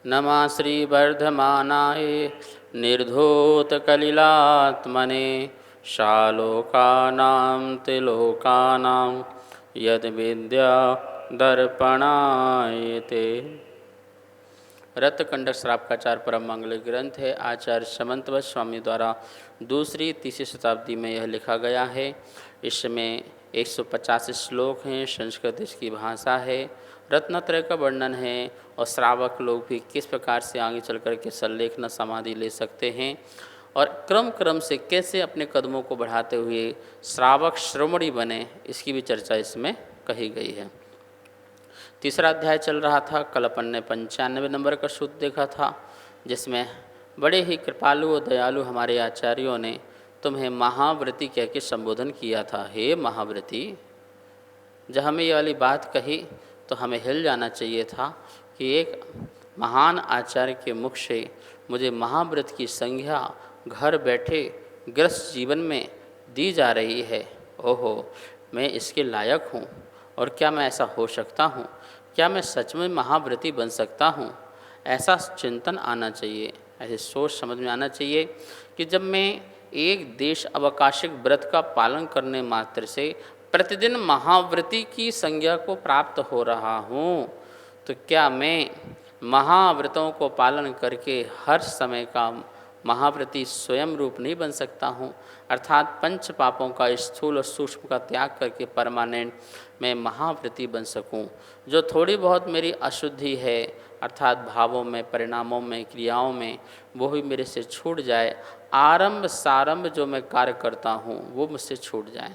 नमः श्रीवर्धमानाय निर्धूतकलिलात्मने शालोकानां त्रिलोकानां यद्विद्या दर्पणायते। रत्नकंडक श्रावकाचार्य परम मंगल ग्रंथ है। आचार्य समंतवत स्वामी द्वारा दूसरी तीसरी शताब्दी में यह लिखा गया है। इसमें 150 श्लोक हैं। संस्कृत इसकी भाषा है। रत्नत्रय का वर्णन है और श्रावक लोग भी किस प्रकार से आगे चल कर के संलेखन समाधि ले सकते हैं और क्रम क्रम से कैसे अपने कदमों को बढ़ाते हुए श्रावक श्रोमणी बने, इसकी भी चर्चा इसमें कही गई है। तीसरा अध्याय चल रहा था। कल अपन ने 95 नंबर का सूत्र देखा था, जिसमें बड़े ही कृपालु और दयालु हमारे आचार्यों ने तुम्हें महाव्रती कह के संबोधन किया था। हे महाव्रती, जब हमें ये वाली बात कही तो हमें हिल जाना चाहिए था कि एक महान आचार्य के मुख से मुझे महाव्रत की संज्ञा घर बैठे गृहस्थ जीवन में दी जा रही है। ओहो, मैं इसके लायक हूँ और क्या मैं ऐसा हो सकता हूँ? क्या मैं सच में महाव्रती बन सकता हूँ? ऐसा चिंतन आना चाहिए, ऐसे सोच समझ में आना चाहिए कि जब मैं एक देश अवकाशिक व्रत का पालन करने मात्र से प्रतिदिन महाव्रती की संज्ञा को प्राप्त हो रहा हूँ, तो क्या मैं महाव्रतों को पालन करके हर समय का महाव्रती स्वयं रूप नहीं बन सकता हूँ? अर्थात पंच पापों का स्थूल और सूक्ष्म का त्याग करके परमानेंट मैं महाव्रती बन सकूँ। जो थोड़ी बहुत मेरी अशुद्धि है, अर्थात भावों में, परिणामों में, क्रियाओं में, वो भी मेरे से छूट जाए। आरंभ सारंभ जो मैं कार्य करता हूँ वो मुझसे छूट जाए।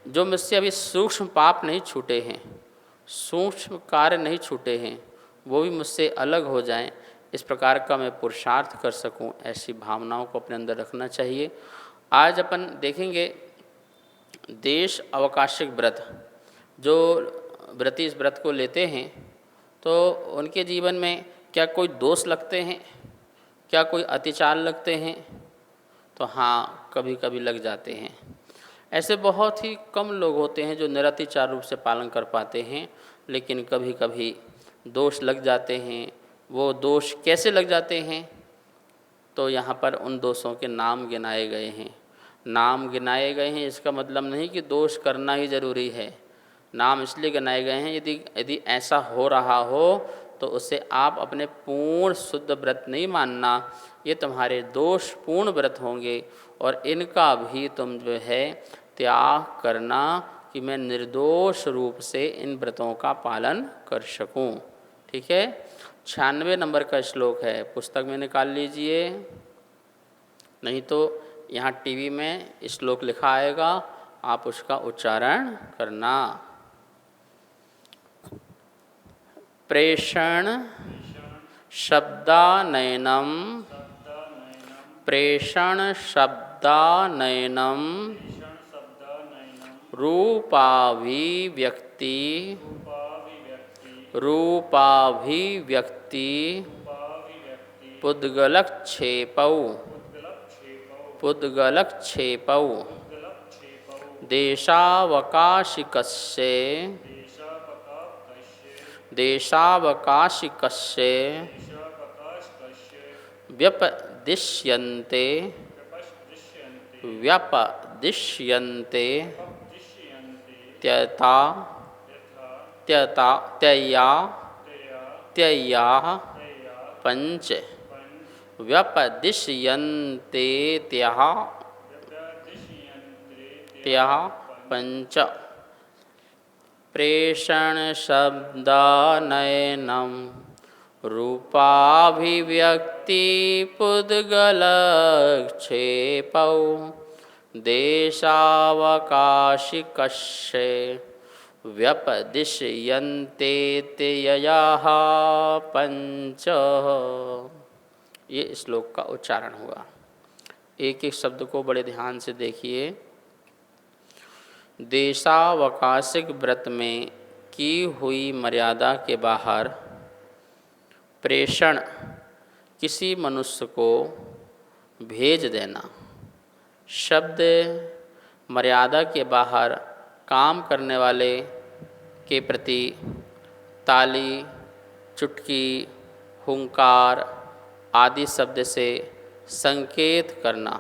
जो मुझसे अभी सूक्ष्म पाप नहीं छूटे हैं, सूक्ष्म कार्य नहीं छूटे हैं, वो भी मुझसे अलग हो जाएं। इस प्रकार का मैं पुरुषार्थ कर सकूं, ऐसी भावनाओं को अपने अंदर रखना चाहिए। आज अपन देखेंगे देश अवकाशिक व्रत। जो व्रती इस व्रत को लेते हैं तो उनके जीवन में क्या कोई दोष लगते हैं, क्या कोई अतिचार लगते हैं? तो हाँ, कभी कभी लग जाते हैं। ऐसे बहुत ही कम लोग होते हैं जो निरतिचार रूप से पालन कर पाते हैं, लेकिन कभी कभी दोष लग जाते हैं। वो दोष कैसे लग जाते हैं? तो यहाँ पर उन दोषों के नाम गिनाए गए हैं। नाम गिनाए गए हैं, इसका मतलब नहीं कि दोष करना ही जरूरी है। नाम इसलिए गिनाए गए हैं, यदि ऐसा हो रहा हो तो उसे आप अपने पूर्ण शुद्ध व्रत नहीं मानना, ये तुम्हारे दोषपूर्ण व्रत होंगे और इनका भी तुम जो है त्याग करना कि मैं निर्दोष रूप से इन व्रतों का पालन कर सकूं। ठीक है, 96 नंबर का श्लोक है, पुस्तक में निकाल लीजिए, नहीं तो यहाँ टीवी में श्लोक लिखा आएगा, आप उसका उच्चारण करना। प्रेषण शब्दानयनम, प्रेषण शब्दानयनम रूपाभिव्यक्ति, रूपाभिव्यक्ति पुद्गलक्षेपौ, पुद्गलक्षेपौ देशावकाशिकस्य, देशावकाशिकस्य व्यपदिश्यन्ते, व्यपदिश्यन्ते त्यता, त्यता, त्यया, त्यया पंच व्यपदिश्यन्ते त्यः, त्यः पंच। प्रेषण शब्दानयनम रूपाभिव्यक्ति पुद्गलक्षेपौ देशावकाशिकस्य व्यपदिश्यन्ते त्ययाः पंच। ये श्लोक का उच्चारण हुआ। एक एक शब्द को बड़े ध्यान से देखिए। देशावकाशिक व्रत में की हुई मर्यादा के बाहर प्रेषण, किसी मनुष्य को भेज देना। शब्द मर्यादा के बाहर काम करने वाले के प्रति ताली, चुटकी, हुंकार आदि शब्द से संकेत करना।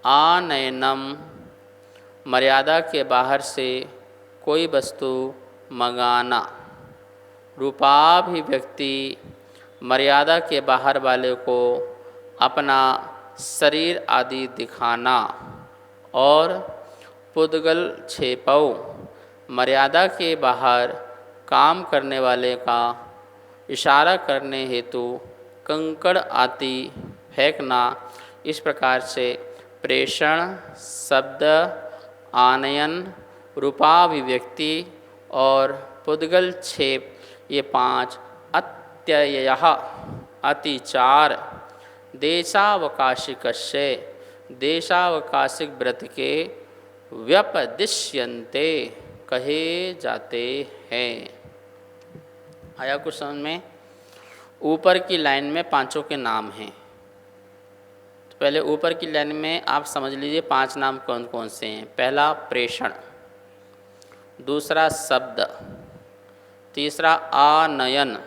आनयनम मर्यादा के बाहर से कोई वस्तु मंगाना। रूपाभिव्यक्ति मर्यादा के बाहर वाले को अपना शरीर आदि दिखाना। और पुद्गल छेपौ मर्यादा के बाहर काम करने वाले का इशारा करने हेतु कंकड़ आदि फेंकना। इस प्रकार से प्रेषण शब्द, आनयन, रूपाभिव्यक्ति और पुद्गल छेप ये 5 अत्ययः अतिचार देशावकाशिकस्य देशावकाशिक व्रत के व्यपदिश्यन्ते कहे जाते हैं। आया कुछ समझ में? ऊपर की लाइन में पांचों के नाम हैं। तो पहले ऊपर की लाइन में आप समझ लीजिए 5 नाम कौन कौन से हैं। पहला प्रेषण, दूसरा शब्द, तीसरा आनयन,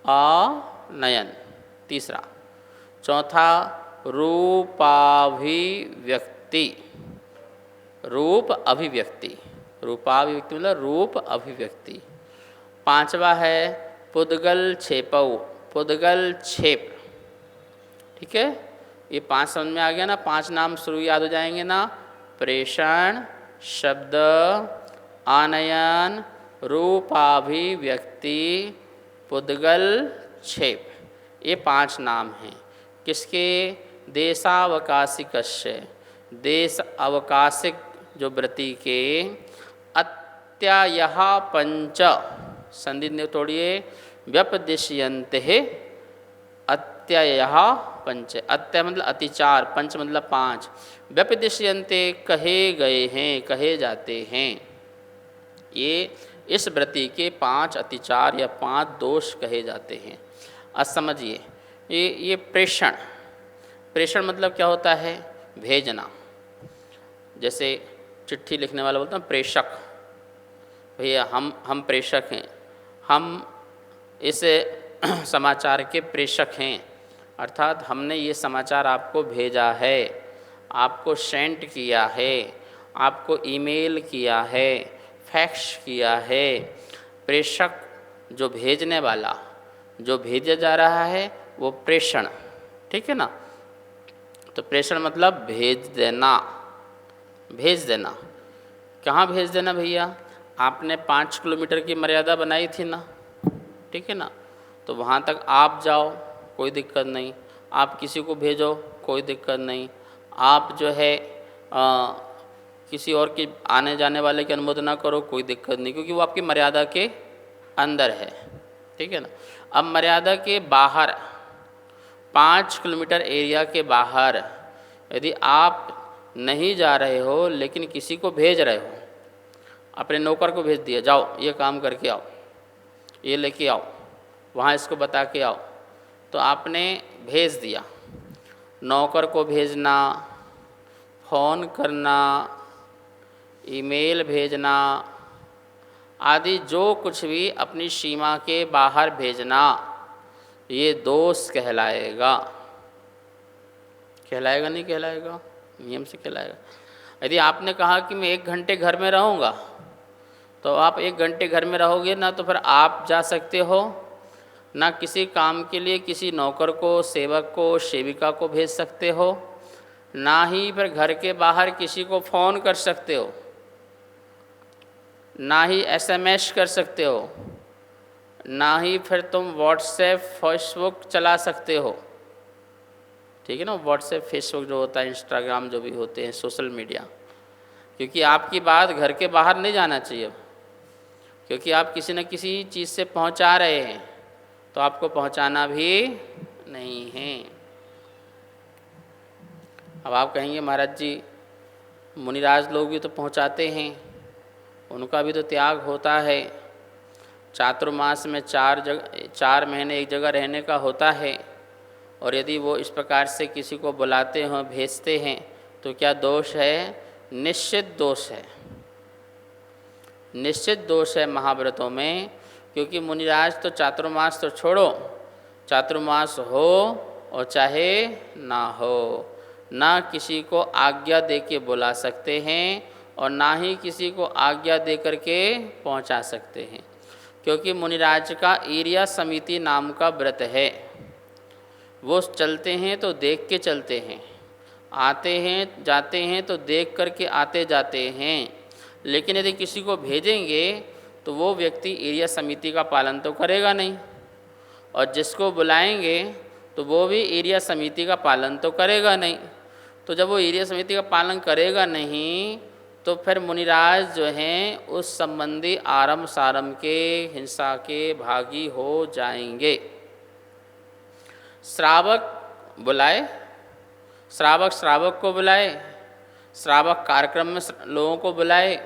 आनयन तीसरा, चौथा रूपाभिव्यक्ति, रूप अभिव्यक्ति, रूपाभिव्यक्ति मतलब रूप अभिव्यक्ति। पांचवा है पुद्गल छेपौ, पुद्गल छेप। ठीक है, ये 5 समझ में आ गया ना? 5 नाम शुरू याद हो जाएंगे ना? प्रेषण, शब्द, आनयन, रूपाभिव्यक्ति, पुद्गल छेप, ये 5 नाम हैं। किसके? देशावकाशिकस्य देश अवकाशिक जो व्रति के। अत्ययः पंच संधि ने तोड़िए व्यपदिश्यन्ते अत्ययः पंच। अत्य मतलब अतिचार, पंच मतलब 5। व्यपदिश्यन्ते कहे गए हैं, कहे जाते हैं। ये इस व्रति के 5 अतिचार या 5 दोष कहे जाते हैं। अब समझिए, ये प्रेषण, प्रेषण मतलब क्या होता है? भेजना। जैसे चिट्ठी लिखने वाला बोलता है प्रेषक, भैया हम प्रेषक हैं, हम इस समाचार के प्रेषक हैं, अर्थात हमने ये समाचार आपको भेजा है, आपको सेंड किया है, आपको ईमेल किया है, फैक्स किया है। प्रेषक जो भेजने वाला, जो भेजा जा रहा है वो प्रेषण। ठीक है ना? तो प्रेषण मतलब भेज देना, भेज देना। कहाँ भेज देना भैया? आपने 5 किलोमीटर की मर्यादा बनाई थी ना? ठीक है ना? तो वहाँ तक आप जाओ, कोई दिक्कत नहीं। आप किसी को भेजो, कोई दिक्कत नहीं। आप जो है किसी और की आने जाने वाले की अनुमति ना करो, कोई दिक्कत नहीं, क्योंकि वो आपकी मर्यादा के अंदर है। ठीक है ना? अब मर्यादा के बाहर 5 किलोमीटर एरिया के बाहर यदि आप नहीं जा रहे हो लेकिन किसी को भेज रहे हो, अपने नौकर को भेज दिया, जाओ ये काम करके आओ, ये लेके आओ, वहाँ इसको बता के आओ, तो आपने भेज दिया। नौकर को भेजना, फ़ोन करना, ईमेल भेजना आदि जो कुछ भी अपनी सीमा के बाहर भेजना, ये दोष कहलाएगा। कहलाएगा नहीं कहलाएगा? नियम से कहलाएगा। यदि आपने कहा कि मैं 1 घंटे घर में रहूँगा, तो आप 1 घंटे घर में रहोगे ना, तो फिर आप जा सकते हो ना किसी काम के लिए किसी नौकर को, सेवक को, सेविका को भेज सकते हो, ना ही फिर घर के बाहर किसी को फ़ोन कर सकते हो, ना ही SMS कर सकते हो, ना ही फिर तुम व्हाट्सएप, फेसबुक चला सकते हो। ठीक है ना? व्हाट्सएप, फेसबुक जो होता है, इंस्टाग्राम जो भी होते हैं सोशल मीडिया, क्योंकि आपकी बात घर के बाहर नहीं जाना चाहिए, क्योंकि आप किसी न किसी चीज़ से पहुंचा रहे हैं, तो आपको पहुंचाना भी नहीं है। अब आप कहेंगे महाराज जी मुनिराज लोग भी तो पहुंचाते हैं, उनका भी तो त्याग होता है। चातुर्मास में 4 महीने एक जगह रहने का होता है, और यदि वो इस प्रकार से किसी को बुलाते हों, भेजते हैं, तो क्या दोष है? निश्चित दोष है, निश्चित दोष है महाव्रतों में। क्योंकि मुनिराज तो चातुर्मास तो छोड़ो, चातुर्मास हो और चाहे ना हो, ना किसी को आज्ञा दे के बुला सकते हैं और ना ही किसी को आज्ञा दे करके पहुंचा सकते हैं, क्योंकि मुनिराज का ईर्या समिति नाम का व्रत है। वो चलते हैं तो देख के चलते हैं, आते हैं जाते हैं तो देख करके आते जाते हैं। लेकिन यदि किसी को भेजेंगे तो वो व्यक्ति ईर्या समिति का पालन तो करेगा नहीं, और जिसको बुलाएंगे तो वो भी ईर्या समिति का पालन तो करेगा नहीं। तो जब वो ईर्या समिति का पालन करेगा नहीं तो फिर मुनिराज जो हैं उस संबंधी आरंभ सारंभ के हिंसा के भागी हो जाएंगे। श्रावक बुलाए, श्रावक को बुलाए, श्रावक कार्यक्रम में लोगों को बुलाए,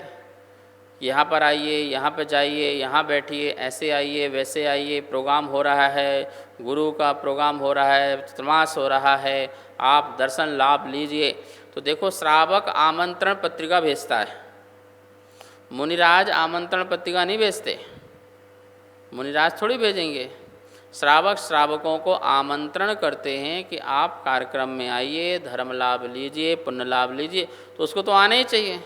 यहाँ पर आइए, यहाँ पर जाइए, यहाँ बैठिए, ऐसे आइए वैसे आइए, प्रोग्राम हो रहा है, गुरु का प्रोग्राम हो रहा है, तमाश हो रहा है, आप दर्शन लाभ लीजिए। तो देखो श्रावक आमंत्रण पत्रिका भेजता है, मुनिराज आमंत्रण पत्रिका नहीं भेजते। मुनिराज थोड़ी भेजेंगे, श्रावक श्रावकों को आमंत्रण करते हैं कि आप कार्यक्रम में आइए, धर्म लाभ लीजिए, पुण्य लाभ लीजिए। तो उसको तो आना ही चाहिए।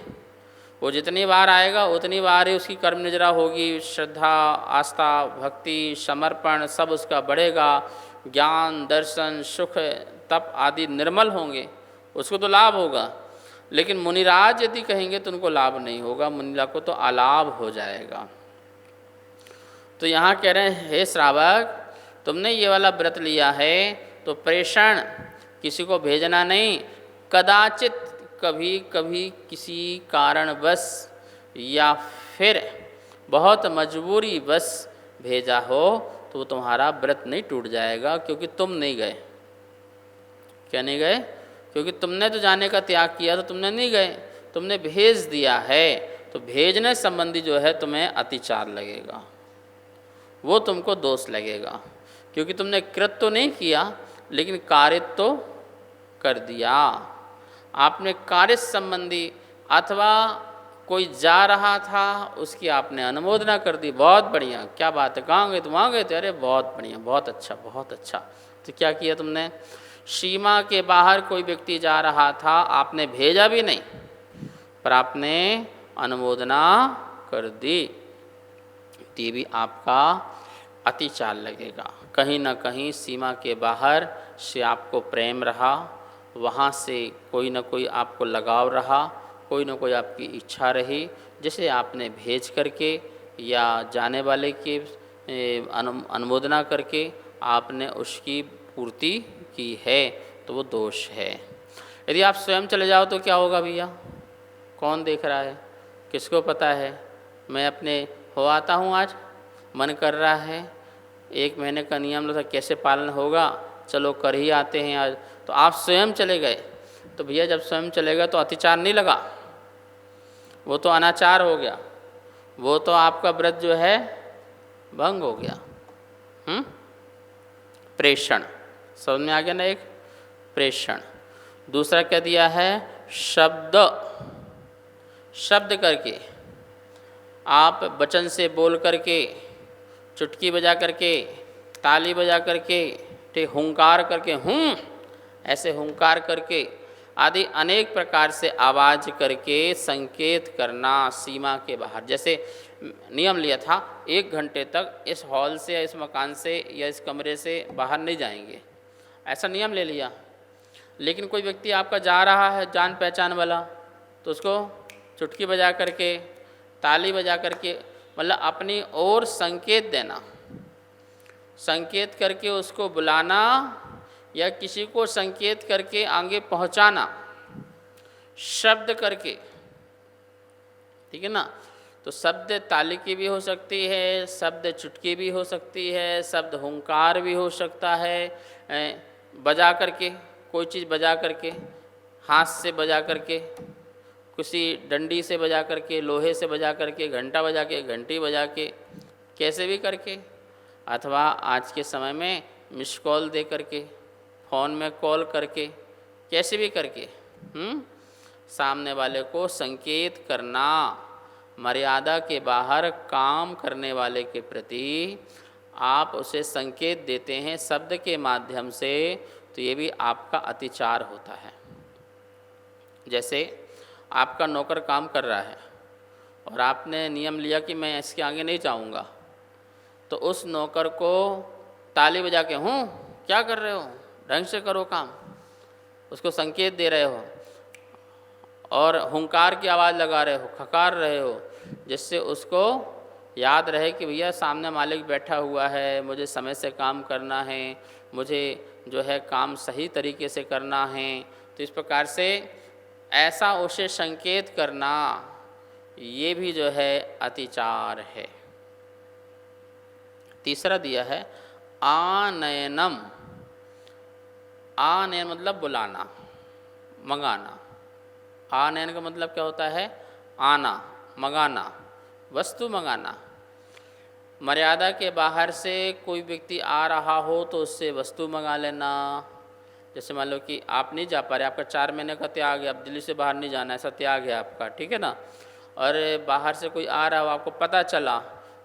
वो जितनी बार आएगा उतनी बार ही उसकी कर्म निजरा होगी, श्रद्धा आस्था भक्ति समर्पण सब उसका बढ़ेगा, ज्ञान दर्शन सुख तप आदि निर्मल होंगे, उसको तो लाभ होगा। लेकिन मुनिराज यदि कहेंगे तो उनको लाभ नहीं होगा, मुनिराज को तो अलाभ हो जाएगा। तो यहाँ कह रहे हैं हे श्रावक, तुमने ये वाला व्रत लिया है तो प्रेषण, किसी को भेजना नहीं, कदाचित कभी कभी किसी कारणवश या फिर बहुत मजबूरी बस भेजा हो तो वो तुम्हारा व्रत नहीं टूट जाएगा, क्योंकि तुम नहीं गए। क्या नहीं गए? क्योंकि तुमने तो जाने का त्याग किया, तो तुमने नहीं गए, तुमने भेज दिया है। तो भेजने संबंधी जो है तुम्हें अतिचार लगेगा, वो तुमको दोष लगेगा, क्योंकि तुमने कृत तो नहीं किया लेकिन कार्य तो कर दिया। आपने कार्य संबंधी अथवा कोई जा रहा था उसकी आपने अनुमोदना कर दी, बहुत बढ़िया, क्या बात है, कहाँ गए तुम? वहाँ गए थे, अरे बहुत बढ़िया, बहुत अच्छा बहुत अच्छा। तो क्या किया तुमने? सीमा के बाहर कोई व्यक्ति जा रहा था, आपने भेजा भी नहीं पर आपने अनुमोदना कर दी, ये भी आपका अतिचार लगेगा। कहीं ना कहीं सीमा के बाहर से आपको प्रेम रहा, वहाँ से कोई ना कोई आपको लगाव रहा, कोई ना कोई आपकी इच्छा रही, जिसे आपने भेज करके या जाने वाले की अनुमोदना करके आपने उसकी पूर्ति की है, तो वो दोष है। यदि आप स्वयं चले जाओ तो क्या होगा भैया? कौन देख रहा है? किसको पता है? मैं अपने हो आता हूँ, आज मन कर रहा है, 1 महीने का नियम था, कैसे पालन होगा, चलो कर ही आते हैं आज। तो आप स्वयं चले गए, तो भैया जब स्वयं चले गए तो अतिचार नहीं लगा, वो तो अनाचार हो गया, वो तो आपका व्रत जो है भंग हो गया। प्रेषण, समझ में आ गया ना? एक प्रेषण। दूसरा क्या दिया है? शब्द, शब्द करके, आप वचन से बोल करके, चुटकी बजा करके, ताली बजा करके, ठीक हुंकार करके, ऐसे हुंकार करके आदि अनेक प्रकार से आवाज़ करके संकेत करना सीमा के बाहर। जैसे नियम लिया था 1 घंटे तक इस हॉल से या इस मकान से या इस कमरे से बाहर नहीं जाएंगे, ऐसा नियम ले लिया। लेकिन कोई व्यक्ति आपका जा रहा है जान पहचान वाला, तो उसको चुटकी बजा करके ताली बजा करके, मतलब अपनी ओर संकेत देना, संकेत करके उसको बुलाना या किसी को संकेत करके आगे पहुंचाना, शब्द करके, ठीक है ना? तो शब्द ताली की भी हो सकती है, शब्द चुटकी भी हो सकती है, शब्द हुंकार भी हो सकता है, बजा करके, कोई चीज़ बजा करके, हाथ से बजा करके, किसी डंडी से बजा करके, लोहे से बजा करके, घंटा बजा के, घंटी बजा के, कैसे भी करके, अथवा आज के समय में मिस कॉल दे करके, फ़ोन में कॉल करके, कैसे भी करके सामने वाले को संकेत करना। मर्यादा के बाहर काम करने वाले के प्रति आप उसे संकेत देते हैं शब्द के माध्यम से, तो ये भी आपका अतिचार होता है। जैसे आपका नौकर काम कर रहा है और आपने नियम लिया कि मैं इसके आगे नहीं जाऊंगा, तो उस नौकर को ताली बजा के, क्या कर रहे हो, ढंग से करो काम, उसको संकेत दे रहे हो, और हुंकार की आवाज़ लगा रहे हो, खकार रहे हो, जिससे उसको याद रहे कि भैया सामने मालिक बैठा हुआ है, मुझे समय से काम करना है, मुझे जो है काम सही तरीके से करना है। तो इस प्रकार से ऐसा उसे संकेत करना, ये भी जो है अतिचार है। तीसरा दिया है आनयनम। आनयन मतलब बुलाना, मंगाना। आनयन का मतलब क्या होता है? आना, मंगाना, वस्तु मंगाना। मर्यादा के बाहर से कोई व्यक्ति आ रहा हो तो उससे वस्तु मंगा लेना। जैसे मान लो कि आप नहीं जा पा रहे, आपका 4 महीने का त्याग है, आप दिल्ली से बाहर नहीं जाना, ऐसा त्याग है आपका, ठीक है ना। और बाहर से कोई आ रहा हो, आपको पता चला,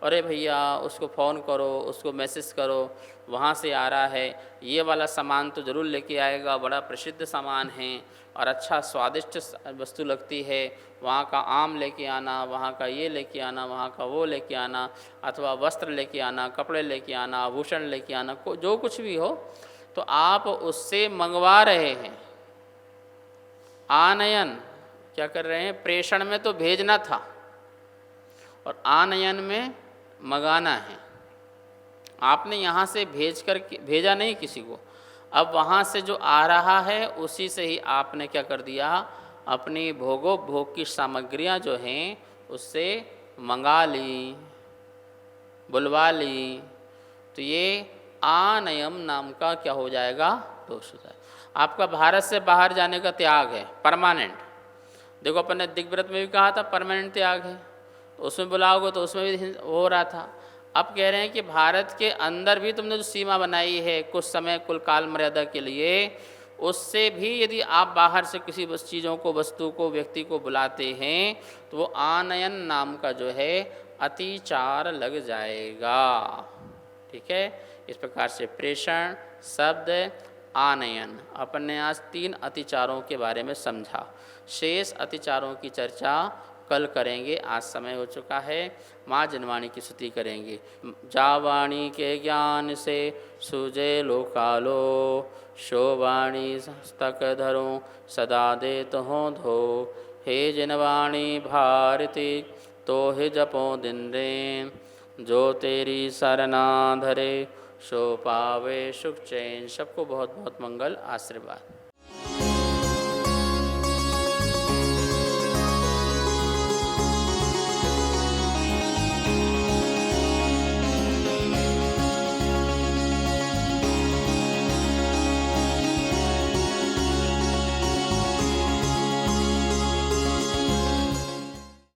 अरे भैया उसको फ़ोन करो, उसको मैसेज करो, वहाँ से आ रहा है, ये वाला सामान तो ज़रूर लेके आएगा, बड़ा प्रसिद्ध सामान है और अच्छा स्वादिष्ट वस्तु लगती है, वहाँ का आम लेके आना, वहाँ का ये लेके आना, वहाँ का वो लेके आना, अथवा वस्त्र लेके आना, कपड़े लेके आना, आभूषण लेके आना, जो कुछ भी हो, तो आप उससे मंगवा रहे हैं। आनयन क्या कर रहे हैं? प्रेषण में तो भेजना था और आनयन में मंगाना है। आपने यहाँ से भेजा नहीं किसी को, अब वहाँ से जो आ रहा है उसी से ही आपने क्या कर दिया? अपनी भोग की सामग्रियाँ जो हैं उससे मंगा ली, बुलवा ली। तो ये आनयम नाम का क्या हो जाएगा? दोष हो जाएगा। आपका भारत से बाहर जाने का त्याग है, परमानेंट। देखो अपन ने दिग्व्रत में भी कहा था परमानेंट त्याग है, तो उसमें बुलाओगे तो उसमें भी हो रहा था। अब कह रहे हैं कि भारत के अंदर भी तुमने जो सीमा बनाई है कुछ समय कुल काल मर्यादा के लिए, उससे भी यदि आप बाहर से किसी चीज़ों को, वस्तु को, व्यक्ति को बुलाते हैं तो वो आनयन नाम का जो है अतिचार लग जाएगा। ठीक है, इस प्रकार से प्रेषण, शब्द, आनयन, अपन ने आज 3 अतिचारों के बारे में समझा। शेष अतिचारों की चर्चा कल करेंगे, आज समय हो चुका है। माँ जनवाणी की स्तुति करेंगे। जावाणी के ज्ञान से सुजे लोकालो, शोवाणी तक धरो सदा देत हो धो। हे जनवाणी भारती तो हे जपो दिन रे, जो तेरी सरना धरे सो पावे सुख चैन। सबको बहुत बहुत मंगल आशीर्वाद।